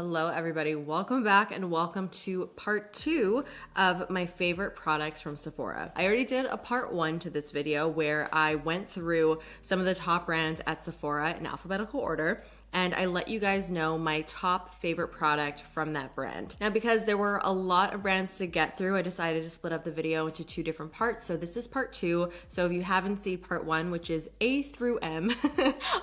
Hello everybody, welcome back and welcome to part 2 of my favorite products from Sephora. I already did a part 1 to this video where I went through some of the top brands at Sephora in alphabetical order, and I let you guys know my top favorite product from that brand. Now, because there were a lot of brands to get through, I decided to split up the video into 2 different parts. So this is part 2. So if you haven't seen part 1, which is A through M,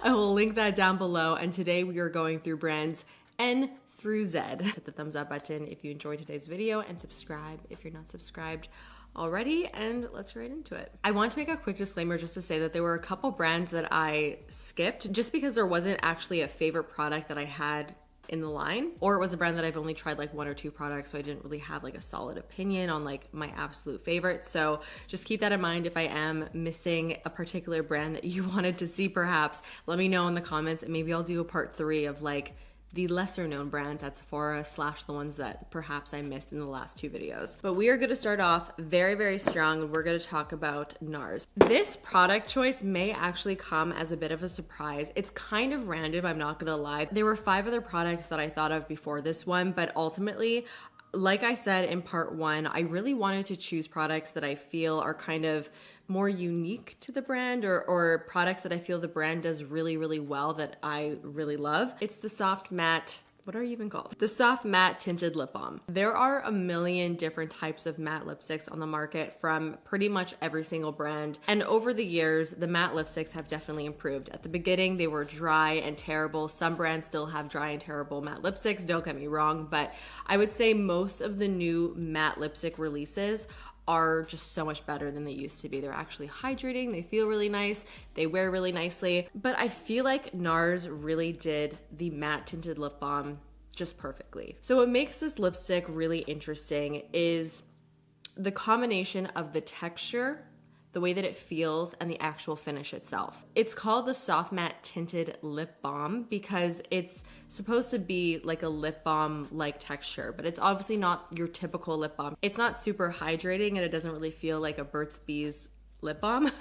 I will link that down below. And today we are going through brands N through Z. Hit the thumbs up button if you enjoyed today's video and subscribe if you're not subscribed already, and let's get right into it. I want to make a quick disclaimer just to say that there were a couple brands that I skipped just because there wasn't actually a favorite product that I had in the line, or it was a brand that I've only tried like 1 or 2 products, so I didn't really have like a solid opinion on like my absolute favorite. So just keep that in mind. If I am missing a particular brand that you wanted to see, perhaps let me know in the comments, and maybe I'll do a part 3 of like the lesser known brands at Sephora / the ones that perhaps I missed in the last 2 videos. But we are going to start off very, very strong, and we're going to talk about Nars. This product choice may actually come as a bit of a surprise. It's kind of random, I'm not going to lie. There were 5 other products that I thought of before this one, but ultimately, like I said in part 1, I really wanted to choose products that I feel are kind of more unique to the brand, or products that I feel the brand does really, really well that I really love. It's the soft matte, what are you even called? The soft matte tinted lip balm. There are a million different types of matte lipsticks on the market from pretty much every single brand. And over the years, the matte lipsticks have definitely improved. At the beginning, they were dry and terrible. Some brands still have dry and terrible matte lipsticks, don't get me wrong, but I would say most of the new matte lipstick releases are just so much better than they used to be. They're actually hydrating, they feel really nice, they wear really nicely, but I feel like Nars really did the matte tinted lip balm just perfectly. So what makes this lipstick really interesting is the combination of the texture, the way that it feels, and the actual finish itself. It's called the soft matte tinted lip balm because it's supposed to be like a lip balm like texture, but it's obviously not your typical lip balm. It's not super hydrating and it doesn't really feel like a Burt's Bees lip balm,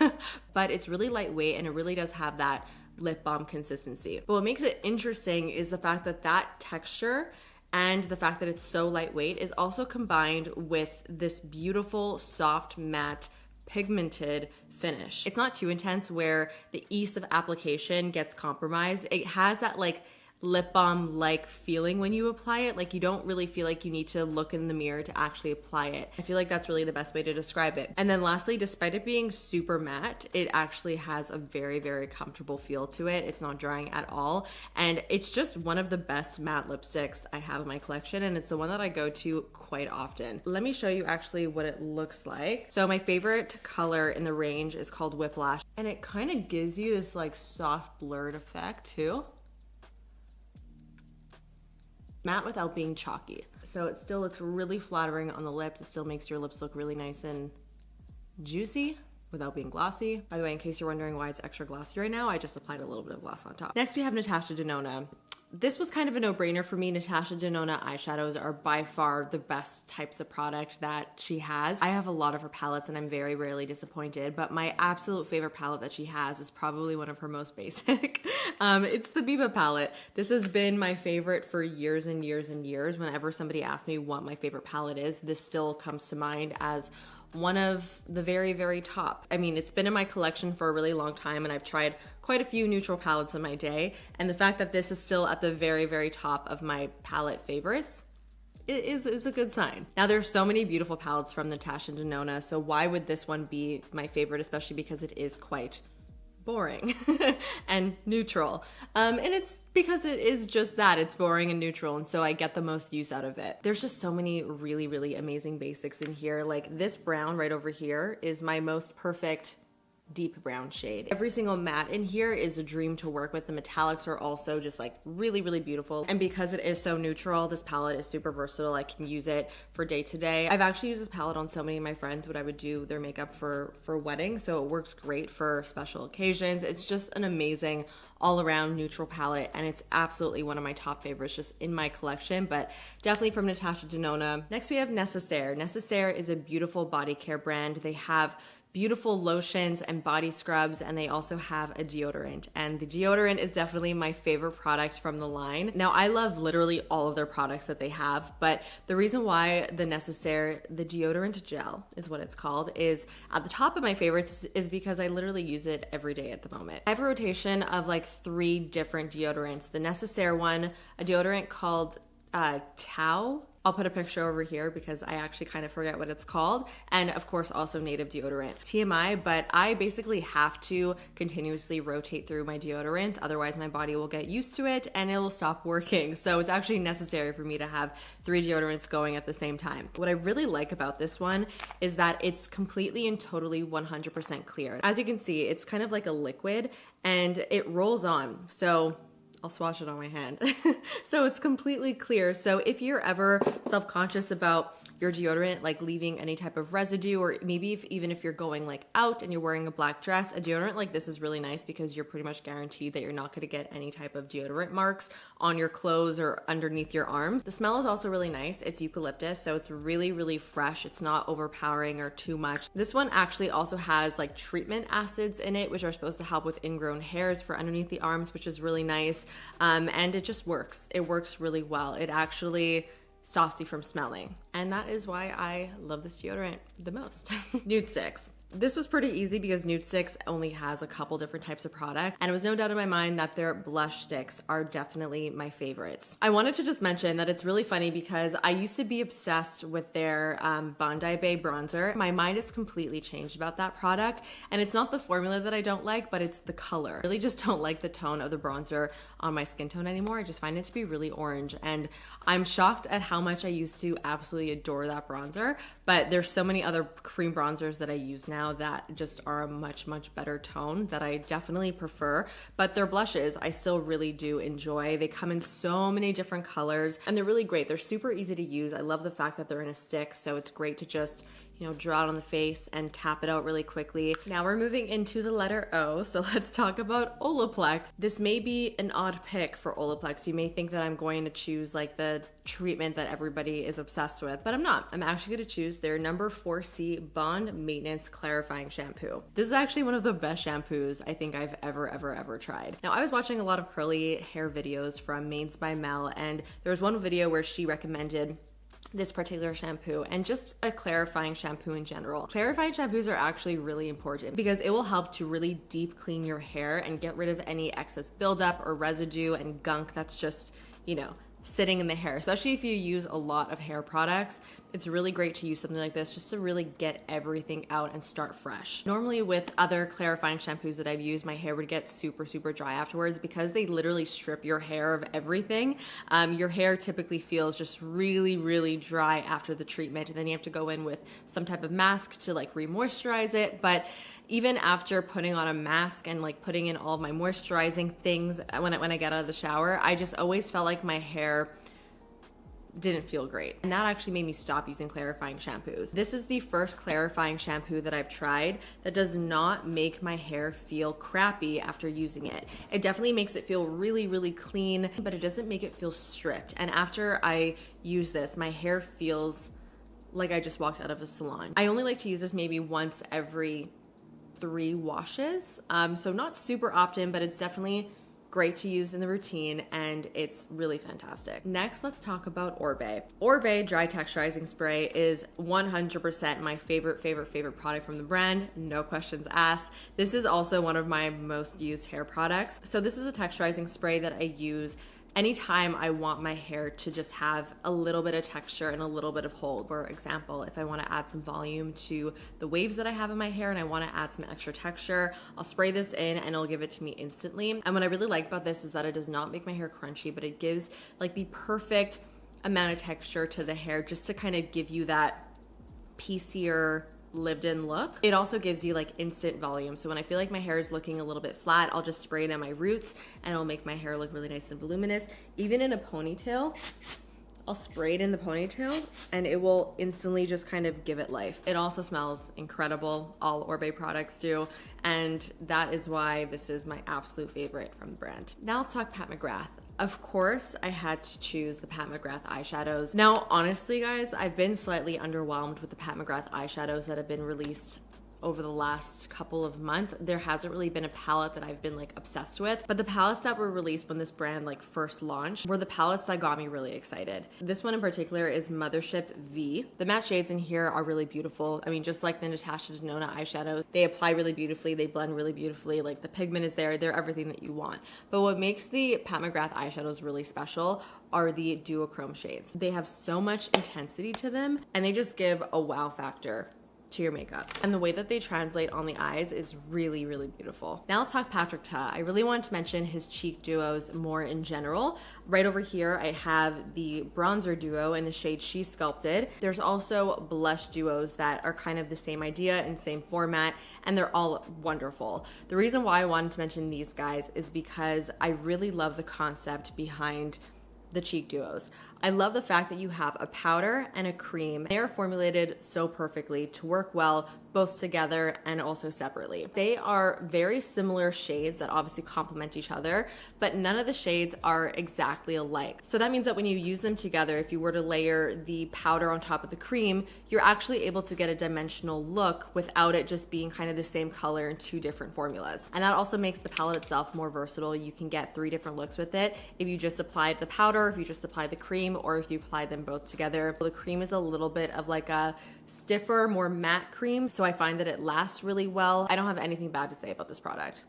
but it's really lightweight and it really does have that lip balm consistency. But what makes it interesting is the fact that that texture and the fact that it's so lightweight is also combined with this beautiful soft matte pigmented finish. It's not too intense where the ease of application gets compromised. It has that like lip balm like feeling when you apply it. Like you don't really feel like you need to look in the mirror to actually apply it. I feel like that's really the best way to describe it. And then lastly, despite it being super matte, it actually has a very, very comfortable feel to it. It's not drying at all. And it's just one of the best matte lipsticks I have in my collection. And it's the one that I go to quite often. Let me show you actually what it looks like. So my favorite color in the range is called Whiplash. And it kind of gives you this like soft blurred effect too. Matte without being chalky. So it still looks really flattering on the lips. It still makes your lips look really nice and juicy without being glossy. By the way, in case you're wondering why it's extra glossy right now, I just applied a little bit of gloss on top. Next we have Natasha Denona. This was kind of a no-brainer for me. Natasha Denona eyeshadows are by far the best types of product that she has. I have a lot of her palettes and I'm very rarely disappointed, but my absolute favorite palette that she has is probably one of her most basic. It's the Biba palette. This has been my favorite for years and years and years. Whenever somebody asks me what my favorite palette is, this still comes to mind as one of the very, very top. I mean, it's been in my collection for a really long time and I've tried quite a few neutral palettes in my day. And the fact that this is still at the very, very top of my palette favorites is a good sign. Now there's so many beautiful palettes from Natasha Denona, so why would this one be my favorite, especially because it is quite boring and neutral. And it's because it is just that, it's boring and neutral, and so I get the most use out of it. There's just so many really, really amazing basics in here. Like this brown right over here is my most perfect deep brown shade. Every single matte in here is a dream to work with. The metallics are also just like really, really beautiful. And because it is so neutral, this palette is super versatile. I can use it for day to day. I've actually used this palette on so many of my friends when I would do their makeup for weddings. So it works great for special occasions. It's just an amazing all around neutral palette. And it's absolutely one of my top favorites just in my collection, but definitely from Natasha Denona. Next we have Necessaire. Necessaire is a beautiful body care brand. They have beautiful lotions and body scrubs, and they also have a deodorant. And the deodorant is definitely my favorite product from the line. Now, I love literally all of their products that they have, but the reason why the deodorant gel is what it's called, is at the top of my favorites is because I literally use it every day at the moment. I have a rotation of like 3 different deodorants. The Necessaire one, a deodorant called Tau. I'll put a picture over here because I actually kind of forget what it's called. And of course, also native deodorant. TMI, but I basically have to continuously rotate through my deodorants. Otherwise, my body will get used to it and it will stop working. So it's actually necessary for me to have 3 deodorants going at the same time. What I really like about this one is that it's completely and totally 100% clear. As you can see, it's kind of like a liquid and it rolls on. So I'll swatch it on my hand. So it's completely clear. So if you're ever self-conscious about your deodorant like leaving any type of residue, or maybe even if you're going like out and you're wearing a black dress, a deodorant like this is really nice because you're pretty much guaranteed that you're not going to get any type of deodorant marks on your clothes or underneath your arms. The smell is also really nice. It's eucalyptus, so it's really, really fresh. It's not overpowering or too much. This one actually also has like treatment acids in it, which are supposed to help with ingrown hairs for underneath the arms, which is really nice. And it just works. It works really well. It actually stops you from smelling. And that is why I love this deodorant the most. Nudestix. This was pretty easy because Nudestix only has a couple different types of product, and it was no doubt in my mind that their blush sticks are definitely my favorites. I wanted to just mention that it's really funny because I used to be obsessed with their Bondi Bay bronzer. My mind has completely changed about that product, and it's not the formula that I don't like, but it's the color. I really just don't like the tone of the bronzer on my skin tone anymore. I just find it to be really orange, and I'm shocked at how much I used to absolutely adore that bronzer, but there's so many other cream bronzers that I use now that just are a much, much better tone that I definitely prefer. But their blushes, I still really do enjoy. They come in so many different colors and they're really great. They're super easy to use. I love the fact that they're in a stick, so it's great to just, you know, draw it on the face and tap it out really quickly. Now we're moving into the letter O, so let's talk about Olaplex. This may be an odd pick for Olaplex. You may think that I'm going to choose like the treatment that everybody is obsessed with, but I'm not. I'm actually going to choose their number 4C Bond Maintenance Clarifying Shampoo. This is actually one of the best shampoos I think I've ever tried. Now I was watching a lot of curly hair videos from Mains by Mel, and there was one video where she recommended this particular shampoo and just a clarifying shampoo in general. Clarifying shampoos are actually really important because it will help to really deep clean your hair and get rid of any excess buildup or residue and gunk that's just, you know, sitting in the hair. Especially if you use a lot of hair products, it's really great to use something like this just to really get everything out and start fresh. Normally with other clarifying shampoos that I've used, my hair would get super dry afterwards because they literally strip your hair of everything. Your hair typically feels just really dry after the treatment, and then you have to go in with some type of mask to like re-moisturize it. But even after putting on a mask and like putting in all of my moisturizing things when I get out of the shower, I just always felt like my hair didn't feel great. And that actually made me stop using clarifying shampoos. This is the first clarifying shampoo that I've tried that does not make my hair feel crappy after using it. It definitely makes it feel really clean, but it doesn't make it feel stripped. And after I use this, my hair feels like I just walked out of a salon. I only like to use this maybe once every 3 washes. So not super often, but it's definitely great to use in the routine, and it's really fantastic. Next, let's talk about Oribe. Oribe Dry Texturizing Spray is 100% my favorite product from the brand, no questions asked. This is also one of my most used hair products. So this is a texturizing spray that I use anytime I want my hair to just have a little bit of texture and a little bit of hold. For example, if I want to add some volume to the waves that I have in my hair and I want to add some extra texture, I'll spray this in and it'll give it to me instantly. And what I really like about this is that it does not make my hair crunchy, but it gives like the perfect amount of texture to the hair just to kind of give you that piecier, lived-in look. It also gives you like instant volume. So when I feel like my hair is looking a little bit flat, I'll just spray it on my roots and it'll make my hair look really nice and voluminous. Even in a ponytail, I'll spray it in the ponytail and it will instantly just kind of give it life. It also smells incredible. All Oribe products do. And that is why this is my absolute favorite from the brand. Now let's talk Pat McGrath. Of course, I had to choose the Pat McGrath eyeshadows. Now, honestly, guys, I've been slightly underwhelmed with the Pat McGrath eyeshadows that have been released over the last couple of months. There hasn't really been a palette that I've been like obsessed with, but the palettes that were released when this brand like first launched were the palettes that got me really excited. This one in particular is Mothership V. The matte shades in here are really beautiful. I mean, just like the Natasha Denona eyeshadows, they apply really beautifully, they blend really beautifully, like the pigment is there, they're everything that you want. But what makes the Pat McGrath eyeshadows really special are the duochrome shades. They have so much intensity to them and they just give a wow factor to your makeup. And the way that they translate on the eyes is really, really beautiful. Now let's talk Patrick Ta. I really wanted to mention his cheek duos more in general. Right over here, I have the bronzer duo in the shade She Sculpted. There's also blush duos that are kind of the same idea and same format, and they're all wonderful. The reason why I wanted to mention these guys is because I really love the concept behind the cheek duos. I love the fact that you have a powder and a cream. They are formulated so perfectly to work well both together and also separately. They are very similar shades that obviously complement each other, but none of the shades are exactly alike. So that means that when you use them together, if you were to layer the powder on top of the cream, you're actually able to get a dimensional look without it just being kind of the same color in two different formulas. And that also makes the palette itself more versatile. You can get 3 different looks with it if you just applied the powder, if you just applied the cream, or if you apply them both together. The cream is a little bit of like a stiffer, more matte cream, so I find that it lasts really well. I don't have anything bad to say about this product.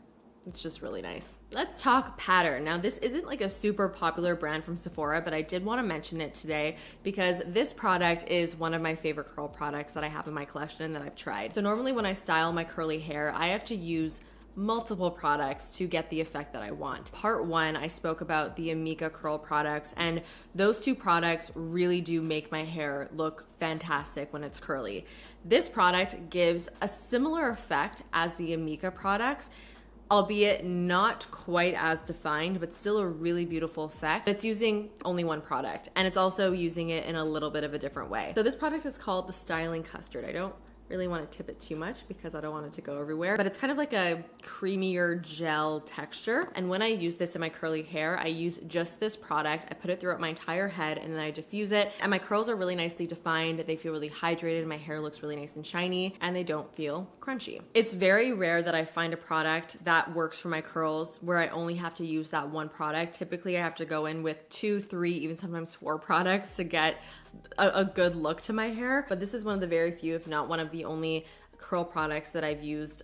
It's just really nice. Let's talk Pattern. Now, this isn't like a super popular brand from Sephora, but I did want to mention it today because this product is one of my favorite curl products that I have in my collection and that I've tried. So normally when I style my curly hair, I have to use multiple products to get the effect that I want. Part 1, I spoke about the Amika curl products, and those 2 products really do make my hair look fantastic when it's curly. This product gives a similar effect as the Amika products, albeit not quite as defined, but still a really beautiful effect. It's using only one product, and it's also using it in a little bit of a different way. So this product is called the Styling Custard. I don't really want to tip it too much because I don't want it to go everywhere, but it's kind of like a creamier gel texture. And when I use this in my curly hair, I use just this product. I put it throughout my entire head and then I diffuse it, and my curls are really nicely defined. They feel really hydrated. My hair looks really nice and shiny, and they don't feel crunchy. It's very rare that I find a product that works for my curls where I only have to use that one product. Typically I have to go in with 2, 3, even sometimes 4 products to get a good look to my hair. But this is one of the very few, if not one of the only curl products that I've used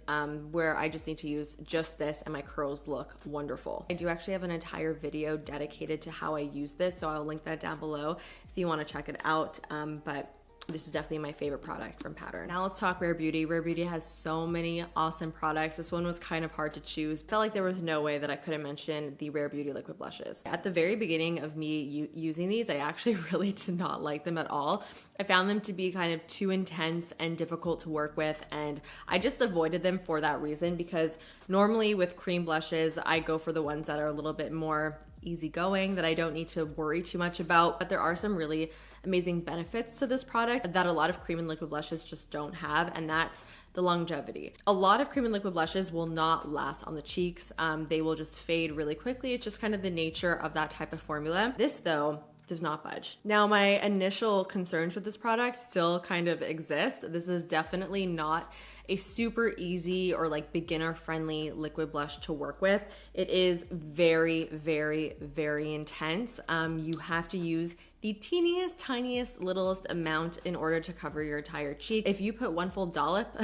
where I just need to use just this and my curls look wonderful. I do actually have an entire video dedicated to how I use this, so I'll link that down below if you want to check it out. But this is definitely my favorite product from Pattern. Now let's talk Rare Beauty. Rare Beauty has so many awesome products. This one was kind of hard to choose. Felt like there was no way that I couldn't mention the Rare Beauty liquid blushes. At the very beginning of me using these, I actually really did not like them at all. I found them to be kind of too intense and difficult to work with, and I just avoided them for that reason, because normally with cream blushes, I go for the ones that are a little bit more easygoing, that I don't need to worry too much about. But there are some really amazing benefits to this product that a lot of cream and liquid blushes just don't have, and that's the longevity. A lot of cream and liquid blushes will not last on the cheeks. They will just fade really quickly. It's just kind of the nature of that type of formula. This though does not budge. Now, my initial concerns with this product still kind of exist. This is definitely not a super easy or like beginner friendly liquid blush to work with. It is very, very, very intense. You have to use the teeniest, tiniest, littlest amount in order to cover your entire cheek. If you put one full dollop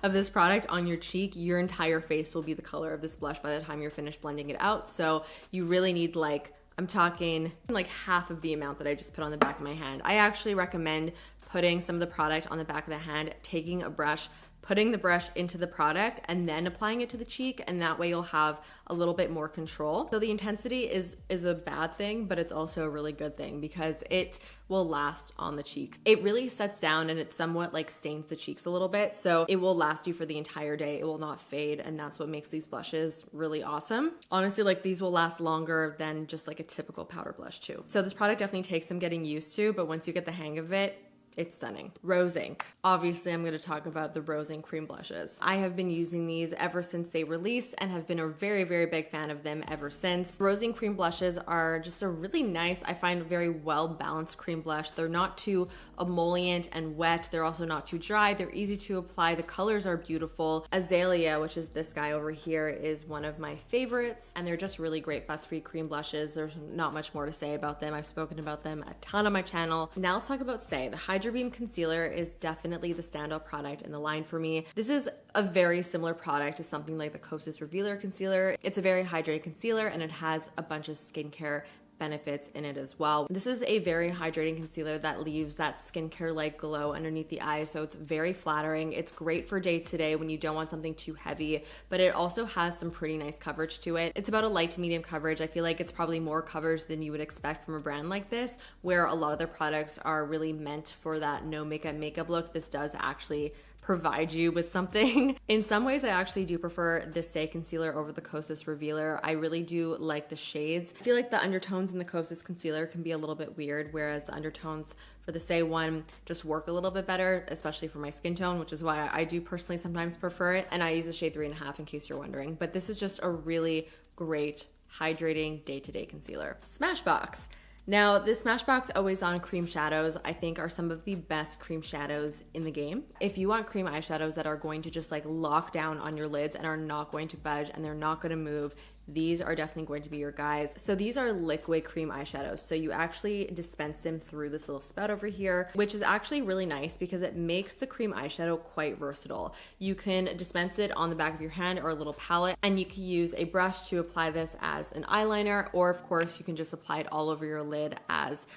of this product on your cheek, your entire face will be the color of this blush by the time you're finished blending it out. So you really need, like, I'm talking like half of the amount that I just put on the back of my hand. I actually recommend putting some of the product on the back of the hand, taking a brush, putting the brush into the product, and then applying it to the cheek, and that way you'll have a little bit more control. So the intensity is a bad thing, but it's also a really good thing because it will last on the cheeks. It really sets down and it somewhat like stains the cheeks a little bit, so it will last you for the entire day. It will not fade, and that's what makes these blushes really awesome. Honestly, like, these will last longer than just like a typical powder blush too. So this product definitely takes some getting used to, but once you get the hang of it, It's stunning. Rosinc. Obviously, I'm going to talk about the Rosinc cream blushes. I have been using these ever since they released and have been a very, very big fan of them ever since. Rosinc cream blushes are just a really nice, I find, very well-balanced cream blush. They're not too emollient and wet. They're also not too dry. They're easy to apply. The colors are beautiful. Azalea, which is this guy over here, is one of my favorites, and they're just really great fuss-free cream blushes. There's not much more to say about them. I've spoken about them a ton on my channel. Now let's talk about Say. The hydrobeam concealer is definitely the standout product in the line for me. This is a very similar product to something like the Kosas Revealer concealer. It's a very hydrated concealer and it has a bunch of skincare benefits in it as well. This is a very hydrating concealer that leaves that skincare-like glow underneath the eyes, so it's very flattering. It's great for day to day when you don't want something too heavy, but it also has some pretty nice coverage to it. It's about a light to medium coverage. I feel like it's probably more coverage than you would expect from a brand like this, where a lot of their products are really meant for that no makeup look. This does actually provide you with something. In some ways, I actually do prefer the Say concealer over the Kosas Revealer. I really do like the shades. I feel like the undertones in the Kosas concealer can be a little bit weird, whereas the undertones for the Say one just work a little bit better, especially for my skin tone, which is why I do personally sometimes prefer it. And I use the shade 3.5 in case you're wondering. But this is just a really great hydrating day-to-day concealer. Smashbox. Now, the Smashbox Always On Cream Shadows, I think, are some of the best cream shadows in the game. If you want cream eyeshadows that are going to just like lock down on your lids and are not going to budge and they're not going to move, these are definitely going to be your guys. So these are liquid cream eyeshadows. So you actually dispense them through this little spout over here, which is actually really nice because it makes the cream eyeshadow quite versatile. You can dispense it on the back of your hand or a little palette, and you can use a brush to apply this as an eyeliner, or of course you can just apply it all over your lid as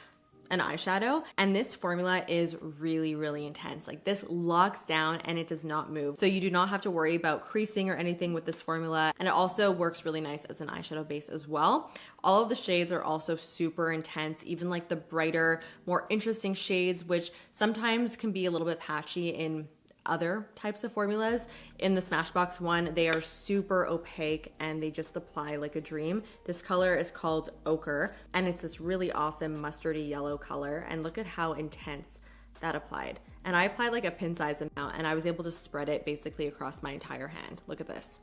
an eyeshadow. And this formula is really, really intense. Like, this locks down and it does not move. So you do not have to worry about creasing or anything with this formula. And it also works really nice as an eyeshadow base as well. All of the shades are also super intense, even like the brighter, more interesting shades, which sometimes can be a little bit patchy in other types of formulas. In the Smashbox one, they are super opaque and they just apply like a dream. This color is called Ochre, and it's this really awesome mustardy yellow color, and look at how intense that applied. And I applied like a pin-sized amount, and I was able to spread it basically across my entire hand. Look at this.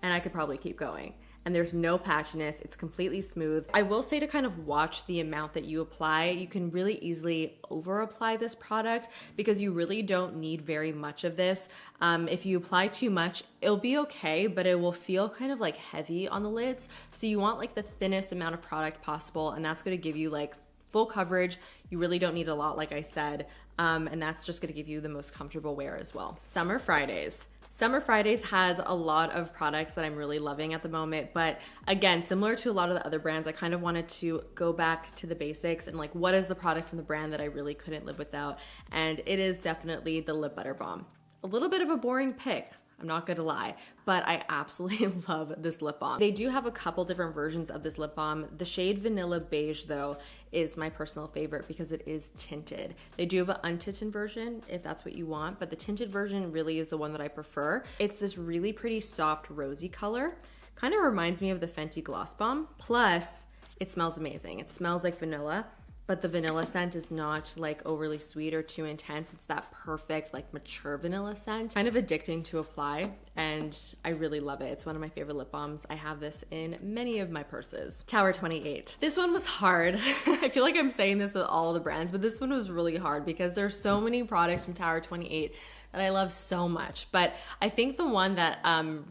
And I could probably keep going. And there's no patchiness, it's completely smooth. I will say to kind of watch the amount that you apply. You can really easily over apply this product because you really don't need very much of this. If you apply too much, it'll be okay, but it will feel kind of like heavy on the lids. So you want like the thinnest amount of product possible, and that's gonna give you like full coverage. You really don't need a lot, like I said, and that's just gonna give you the most comfortable wear as well. Summer Fridays. Summer Fridays has a lot of products that I'm really loving at the moment, but again, similar to a lot of the other brands, I kind of wanted to go back to the basics and like, what is the product from the brand that I really couldn't live without? And it is definitely the Lip Butter Balm. A little bit of a boring pick, I'm not gonna lie, but I absolutely love this lip balm. They do have a couple different versions of this lip balm. The shade Vanilla Beige, though, is my personal favorite because it is tinted. They do have an untinted version if that's what you want, but the tinted version really is the one that I prefer. It's this really pretty soft rosy color. Kind of reminds me of the Fenty Gloss Bomb. Plus, it smells amazing. It smells like vanilla, but the vanilla scent is not like overly sweet or too intense. It's that perfect like mature vanilla scent. Kind of addicting to apply, and I really love it. It's one of my favorite lip balms. I have this in many of my purses. Tower 28. This one was hard. I feel like I'm saying this with all the brands, but this one was really hard because there's so many products from Tower 28 that I love so much. But I think the one that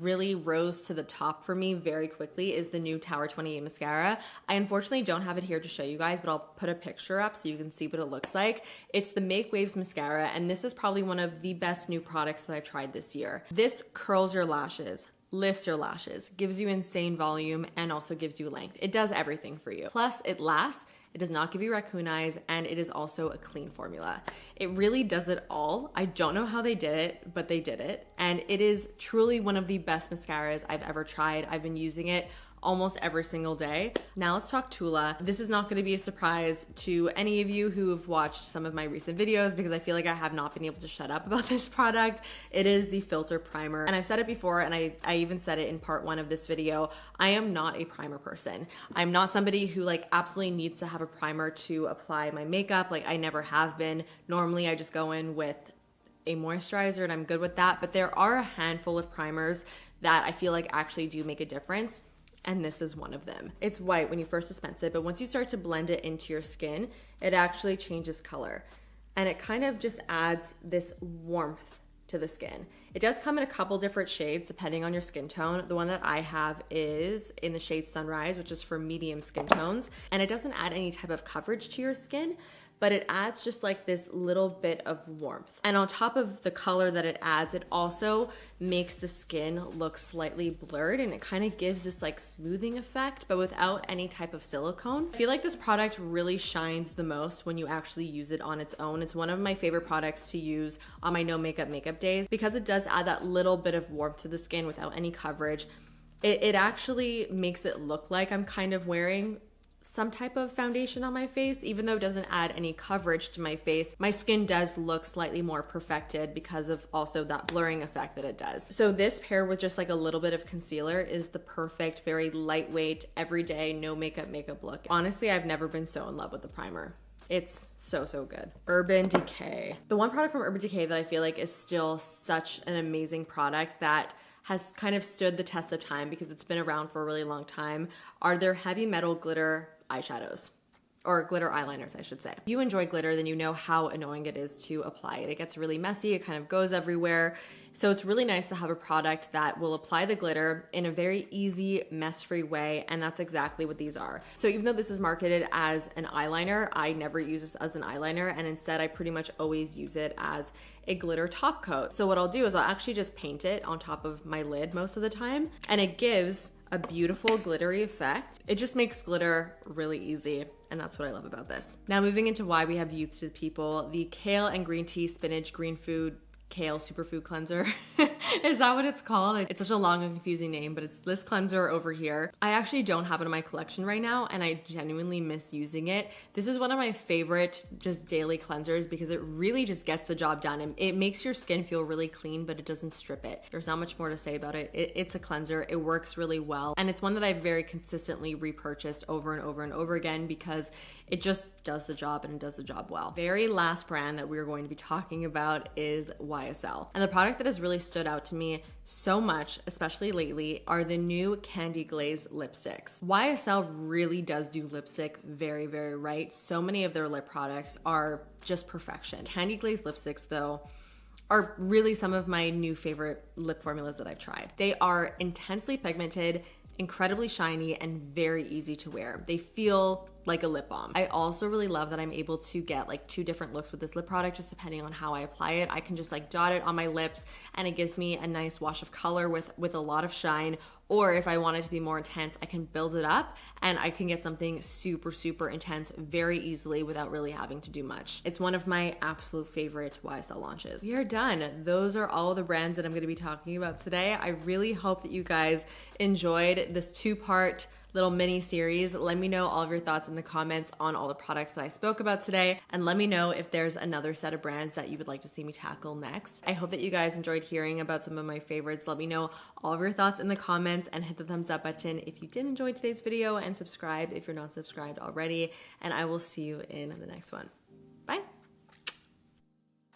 really rose to the top for me very quickly is the new Tower 28 mascara. I unfortunately don't have it here to show you guys, but I'll put a picture up so you can see what it looks like. It's the Make Waves mascara, and this is probably one of the best new products that I've tried this year. This curls your lashes, lifts your lashes, gives you insane volume, and also gives you length. It does everything for you. Plus, it lasts. It does not give you raccoon eyes, and it is also a clean formula. It really does it all. I don't know how they did it, but they did it. And it is truly one of the best mascaras I've ever tried. I've been using it almost every single day. Now let's talk Tula. This is not going to be a surprise to any of you who have watched some of my recent videos because I feel like I have not been able to shut up about this product. It is the Filter Primer. And I've said it before, and I even said it in part 1 of this video. I am not a primer person. I'm not somebody who like absolutely needs to have a primer to apply my makeup. Like I never have been. Normally I just go in with a moisturizer and I'm good with that. But there are a handful of primers that I feel like actually do make a difference. And this is one of them. It's white when you first dispense it, but once you start to blend it into your skin, it actually changes color. And it kind of just adds this warmth to the skin. It does come in a couple different shades depending on your skin tone. The one that I have is in the shade Sunrise, which is for medium skin tones. And it doesn't add any type of coverage to your skin, but it adds just like this little bit of warmth. And on top of the color that it adds, it also makes the skin look slightly blurred, and it kind of gives this like smoothing effect, but without any type of silicone. I feel like this product really shines the most when you actually use it on its own. It's one of my favorite products to use on my no makeup days because it does add that little bit of warmth to the skin without any coverage. It actually makes it look like I'm kind of wearing some type of foundation on my face. Even though it doesn't add any coverage to my face, my skin does look slightly more perfected because of also that blurring effect that it does. So this paired with just like a little bit of concealer is the perfect, very lightweight, everyday, no makeup look. Honestly, I've never been so in love with the primer. It's so, so good. Urban Decay. The one product from Urban Decay that I feel like is still such an amazing product that has kind of stood the test of time because it's been around for a really long time are their heavy metal glitter eyeshadows. Or glitter eyeliners, I should say. If you enjoy glitter, then you know how annoying it is to apply it. It gets really messy, it kind of goes everywhere. So it's really nice to have a product that will apply the glitter in a very easy, mess-free way, and that's exactly what these are. So even though this is marketed as an eyeliner, I never use this as an eyeliner, and instead I pretty much always use it as a glitter top coat. So what I'll do is I'll actually just paint it on top of my lid most of the time, and it gives a beautiful glittery effect. It just makes glitter really easy, and that's what I love about this. Now moving into why we have youth people, the Kale and Green Tea Spinach Green Food Kale Superfood Cleanser. Is that what it's called? It's such a long and confusing name, but it's this cleanser over here. I actually don't have it in my collection right now, and I genuinely miss using it. This is one of my favorite just daily cleansers because it really just gets the job done. And it makes your skin feel really clean, but it doesn't strip it. There's not much more to say about it. It's a cleanser. It works really well. And it's one that I've very consistently repurchased over and over and over again because it just does the job and it does the job well. Very last brand that we're going to be talking about is YSL. And the product that has really stood out to me so much, especially lately, are the new Candy Glaze lipsticks. YSL really does do lipstick very, very right. So many of their lip products are just perfection. Candy Glaze lipsticks, though, are really some of my new favorite lip formulas that I've tried. They are intensely pigmented, incredibly shiny, and very easy to wear. They feel like a lip balm. I also really love that I'm able to get like 2 different looks with this lip product just depending on how I apply it. I can just like dot it on my lips and it gives me a nice wash of color with a lot of shine. Or if I want it to be more intense, I can build it up and I can get something super, super intense very easily without really having to do much. It's one of my absolute favorite YSL launches. We are done. Those are all the brands that I'm going to be talking about today. I really hope that you guys enjoyed this 2-part little mini series. Let me know all of your thoughts in the comments on all the products that I spoke about today, and let me know if there's another set of brands that you would like to see me tackle next. I hope that you guys enjoyed hearing about some of my favorites. Let me know all of your thoughts in the comments and hit the thumbs up button if you did enjoy today's video, and subscribe if you're not subscribed already, and I will see you in the next one.